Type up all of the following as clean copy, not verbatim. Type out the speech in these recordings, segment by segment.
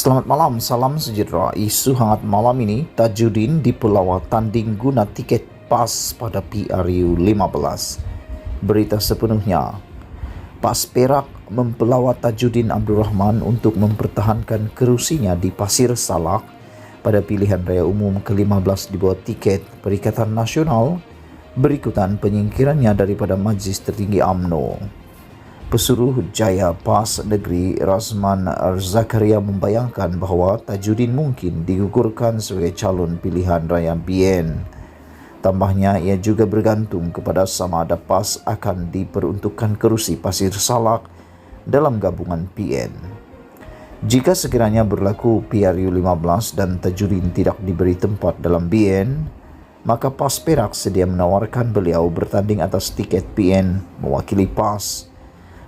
Selamat malam, salam sejahtera. Isu hangat malam ini, Tajudin di Pulau tanding guna tiket PAS pada PRU 15. Berita sepenuhnya. PAS Perak mempelawat Tajudin Abdul Rahman untuk mempertahankan kerusinya di Pasir Salak pada pilihan raya umum ke-15 di bawah tiket Perikatan Nasional berikutan penyingkirannya daripada Majlis Tertinggi UMNO. Pesuruh Jaya PAS Negeri Razman Zakaria membayangkan bahawa Tajudin mungkin digugurkan sebagai calon pilihan raya BN. Tambahnya, ia juga bergantung kepada sama ada PAS akan diperuntukkan kerusi Pasir Salak dalam gabungan PN. Jika sekiranya berlaku PRU 15 dan Tajudin tidak diberi tempat dalam BN, maka PAS Perak sedia menawarkan beliau bertanding atas tiket PN mewakili PAS.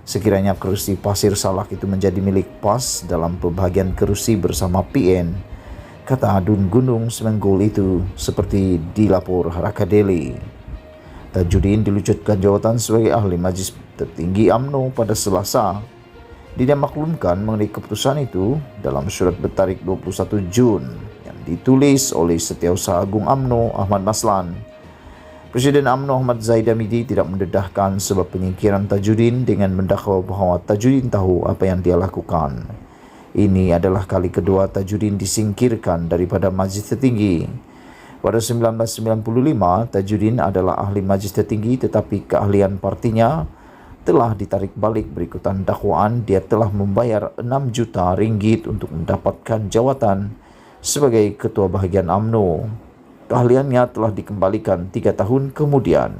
Sekiranya kerusi Pasir Salak itu menjadi milik PAS dalam pembahagian kerusi bersama PN, kata Adun Gunung Semenggol itu seperti dilapor Haraka Daily. Tajudin dilucutkan jawatan sebagai ahli Majlis Tertinggi UMNO pada Selasa. Dia maklumkan mengenai keputusan itu dalam surat bertarikh 21 Jun yang ditulis oleh Setiausaha Agung UMNO Ahmad Maslan. Presiden UMNO Ahmad Zaid Hamidi tidak mendedahkan sebab penyingkiran Tajudin dengan mendakwa bahawa Tajudin tahu apa yang dia lakukan. Ini adalah kali kedua Tajudin disingkirkan daripada Majlis Tertinggi. Pada 1995, Tajudin adalah ahli Majlis Tertinggi tetapi keahlian partinya telah ditarik balik berikutan dakwaan dia telah membayar 6 juta ringgit untuk mendapatkan jawatan sebagai Ketua Bahagian UMNO. Keahliannya telah dikembalikan 3 tahun kemudian.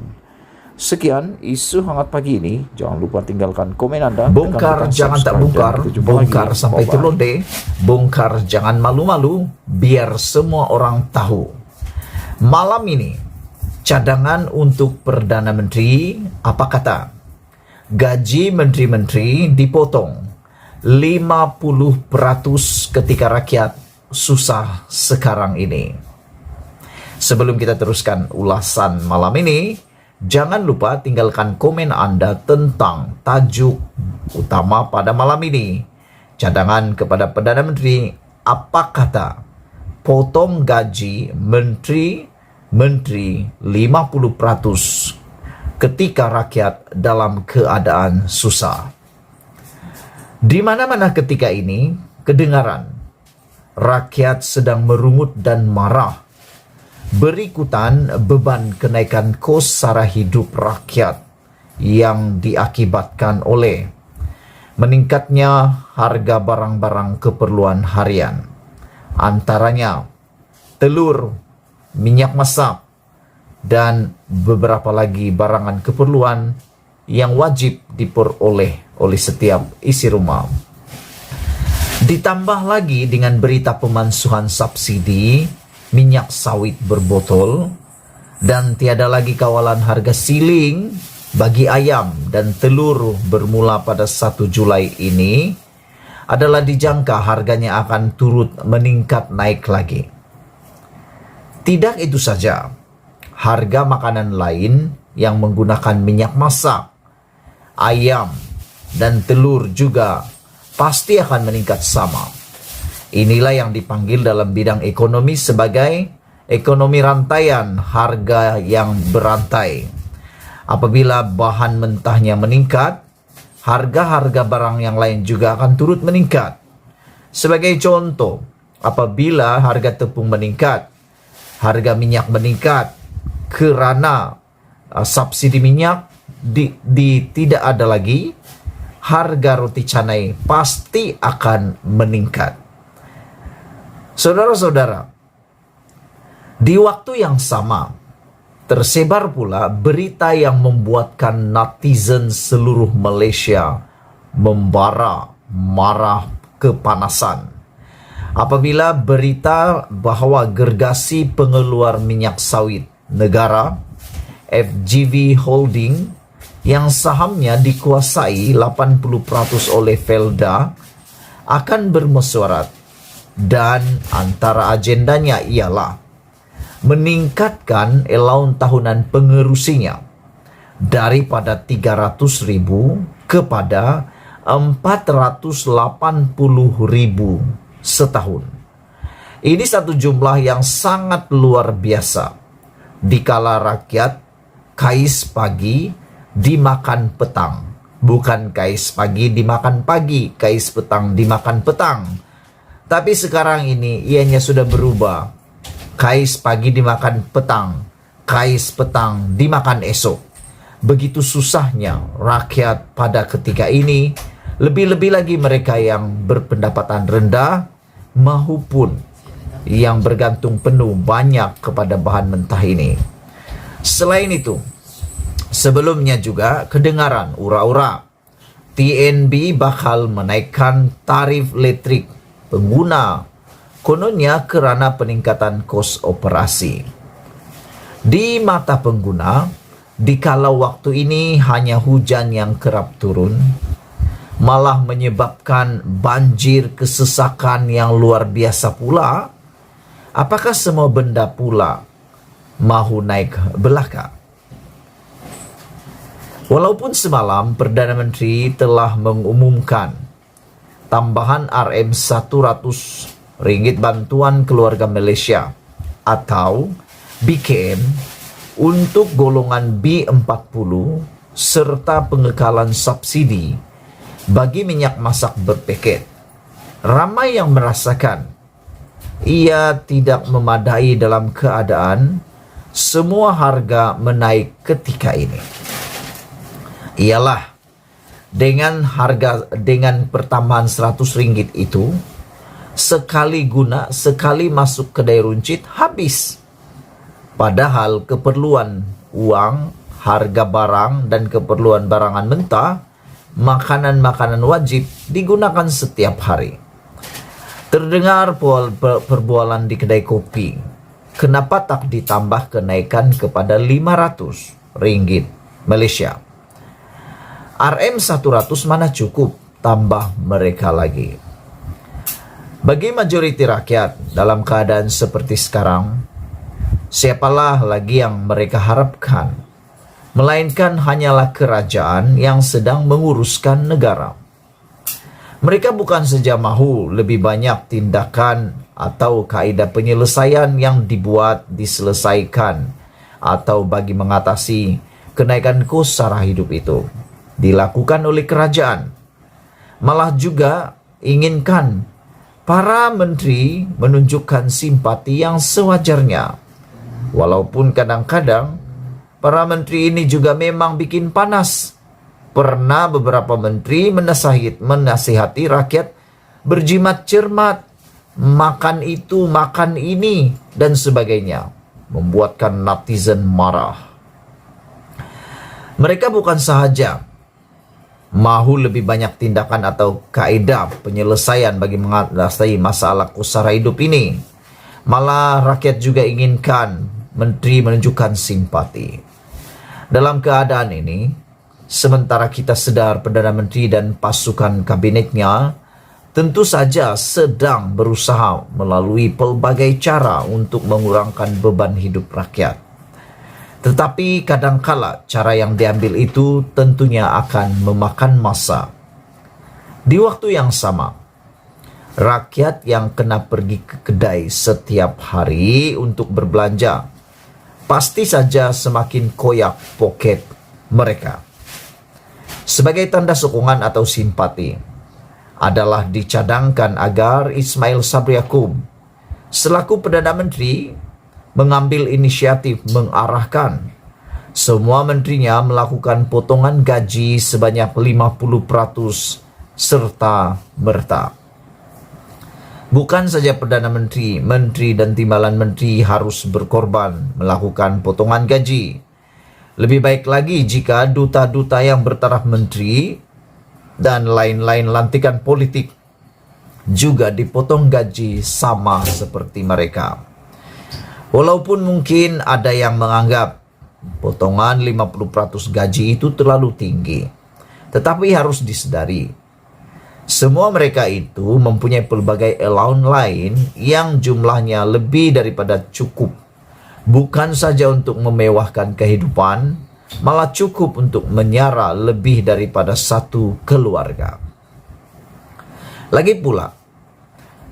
Sekian isu hangat pagi ini. Jangan lupa tinggalkan komen anda. Bongkar jangan tak bongkar, bongkar sampai terlonde. Bongkar jangan malu-malu, biar semua orang tahu. Malam ini, cadangan untuk Perdana Menteri, apa kata? Gaji menteri-menteri dipotong 50% ketika rakyat susah sekarang ini. Sebelum kita teruskan ulasan malam ini, jangan lupa tinggalkan komen anda tentang tajuk utama pada malam ini. Cadangan kepada Perdana Menteri, apa kata? Potong gaji menteri 50% ketika rakyat dalam keadaan susah. Di mana-mana ketika ini, kedengaran rakyat sedang merungut dan marah berikutan beban kenaikan kos sara hidup rakyat yang diakibatkan oleh meningkatnya harga barang-barang keperluan harian, antaranya telur, minyak masak, dan beberapa lagi barangan keperluan yang wajib diperoleh oleh setiap isi rumah. Ditambah lagi dengan berita pemansuhan subsidi minyak sawit berbotol dan tiada lagi kawalan harga siling bagi ayam dan telur bermula pada 1 Julai ini adalah dijangka harganya akan turut meningkat naik lagi. Tidak itu saja, harga makanan lain yang menggunakan minyak masak, ayam dan telur juga pasti akan meningkat sama. Inilah yang dipanggil dalam bidang ekonomi sebagai ekonomi rantaian harga yang berantai. Apabila bahan mentahnya meningkat, harga-harga barang yang lain juga akan turut meningkat. Sebagai contoh, apabila harga tepung meningkat, harga minyak meningkat kerana subsidi minyak tidak ada lagi, harga roti canai pasti akan meningkat. Saudara-saudara, di waktu yang sama, tersebar pula berita yang membuatkan netizen seluruh Malaysia membara, marah, kepanasan. Apabila berita bahawa gergasi pengeluar minyak sawit negara, FGV Holding, yang sahamnya dikuasai 80% oleh Felda, akan bermesyuarat. Dan antara agendanya ialah meningkatkan allowance tahunan pengerusinya daripada 300,000 kepada 480,000 setahun. Ini satu jumlah yang sangat luar biasa. Dikala rakyat kais pagi dimakan petang. Bukan kais pagi dimakan pagi, kais petang dimakan petang. Tapi sekarang ini ianya sudah berubah. Kais pagi dimakan petang, kais petang dimakan esok. Begitu susahnya rakyat pada ketika ini, lebih-lebih lagi mereka yang berpendapatan rendah maupun yang bergantung penuh banyak kepada bahan mentah ini. Selain itu, sebelumnya juga kedengaran ura-ura TNB bakal menaikkan tarif listrik pengguna, kononnya kerana peningkatan kos operasi. Di mata pengguna, dikala waktu ini hanya hujan yang kerap turun, malah menyebabkan banjir kesesakan yang luar biasa pula, apakah semua benda pula mahu naik belaka? Walaupun semalam Perdana Menteri telah mengumumkan tambahan RM100 bantuan keluarga Malaysia atau BKM untuk golongan B40 serta pengekalan subsidi bagi minyak masak berpaket, ramai yang merasakan ia tidak memadai dalam keadaan semua harga menaik ketika ini. Ialah dengan pertambahan RM100 itu, sekali guna, sekali masuk kedai runcit habis. Padahal keperluan uang, harga barang dan keperluan barangan mentah, makanan-makanan wajib digunakan setiap hari. Terdengar perbualan di kedai kopi, kenapa tak ditambah kenaikan kepada RM500 Malaysia? RM100 mana cukup, tambah mereka lagi. Bagi majoriti rakyat dalam keadaan seperti sekarang, siapalah lagi yang mereka harapkan, melainkan hanyalah kerajaan yang sedang menguruskan negara. Mereka bukan saja mahu lebih banyak tindakan atau kaedah penyelesaian yang diselesaikan atau bagi mengatasi kenaikan kos sara hidup itu dilakukan oleh kerajaan, malah juga inginkan para menteri menunjukkan simpati yang sewajarnya. Walaupun kadang-kadang para menteri ini juga memang bikin panas. Pernah beberapa menteri menasihati rakyat berjimat cermat, makan itu, makan ini, dan sebagainya, membuatkan netizen marah. Mereka bukan sahaja mahu lebih banyak tindakan atau kaedah penyelesaian bagi mengatasi masalah kos sara hidup ini, malah rakyat juga inginkan menteri menunjukkan simpati. Dalam keadaan ini, sementara kita sedar Perdana Menteri dan pasukan kabinetnya tentu saja sedang berusaha melalui pelbagai cara untuk mengurangkan beban hidup rakyat. Tetapi kadangkala cara yang diambil itu tentunya akan memakan masa. Di waktu yang sama, rakyat yang kena pergi ke kedai setiap hari untuk berbelanja pasti saja semakin koyak poket mereka. Sebagai tanda sokongan atau simpati adalah dicadangkan agar Ismail Sabri Yaakob selaku Perdana Menteri mengambil inisiatif mengarahkan semua menterinya melakukan potongan gaji sebanyak 50% serta merta. Bukan saja Perdana Menteri, menteri dan timbalan menteri harus berkorban melakukan potongan gaji. Lebih baik lagi jika duta-duta yang bertaraf menteri dan lain-lain lantikan politik juga dipotong gaji sama seperti mereka. Walaupun mungkin ada yang menganggap potongan 50% gaji itu terlalu tinggi, tetapi harus disedari, semua mereka itu mempunyai pelbagai allowance lain yang jumlahnya lebih daripada cukup. Bukan saja untuk memewahkan kehidupan, malah cukup untuk menyara lebih daripada satu keluarga. Lagi pula,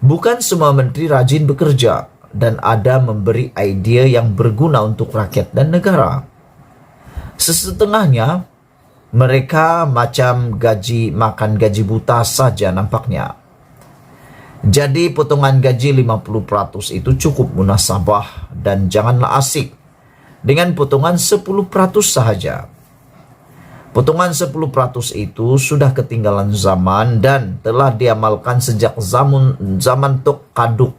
Bukan semua menteri rajin bekerja dan ada memberi idea yang berguna untuk rakyat dan negara. Sesetengahnya, mereka macam makan gaji buta saja nampaknya. Jadi potongan gaji 50% itu cukup munasabah dan janganlah asik dengan potongan 10% sahaja. Potongan 10% itu sudah ketinggalan zaman dan telah diamalkan sejak zaman Tok Kaduk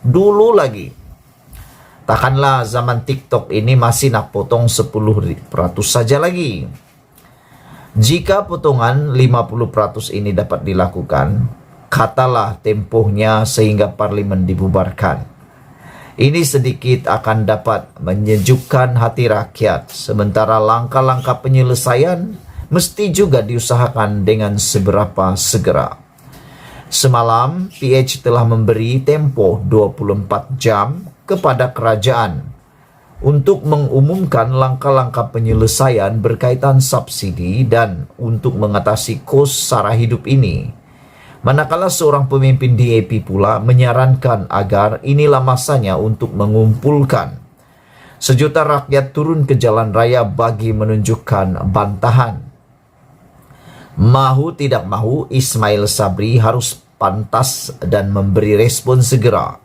dulu lagi. Takkanlah zaman TikTok ini masih nak potong 10% saja lagi. Jika potongan 50% ini dapat dilakukan, katalah tempohnya sehingga parlimen dibubarkan. Ini sedikit akan dapat menyejukkan hati rakyat, sementara langkah-langkah penyelesaian mesti juga diusahakan dengan seberapa segera. Semalam, PH telah memberi tempoh 24 jam kepada kerajaan untuk mengumumkan langkah-langkah penyelesaian berkaitan subsidi dan untuk mengatasi kos sara hidup ini. Manakala seorang pemimpin DAP pula menyarankan agar inilah masanya untuk mengumpulkan sejuta rakyat turun ke jalan raya bagi menunjukkan bantahan. Mahu tidak mahu, Ismail Sabri harus pantas dan memberi respon segera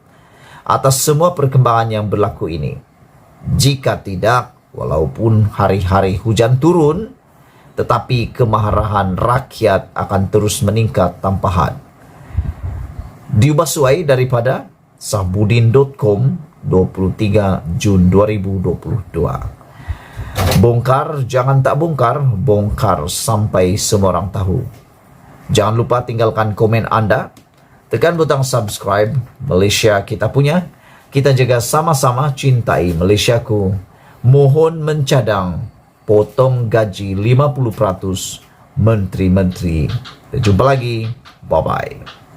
atas semua perkembangan yang berlaku ini. Jika tidak, walaupun hari-hari hujan turun, tetapi kemarahan rakyat akan terus meningkat tanpa had. Diubah suai daripada sahbudin.com 23 Jun 2022. Bongkar jangan tak bongkar, bongkar sampai semua orang tahu. Jangan lupa tinggalkan komen Anda, tekan butang subscribe. Malaysia kita punya, kita jaga sama-sama, cintai Malaysiaku. Mohon mencadang potong gaji 50% menteri-menteri. Jumpa lagi. Bye-bye.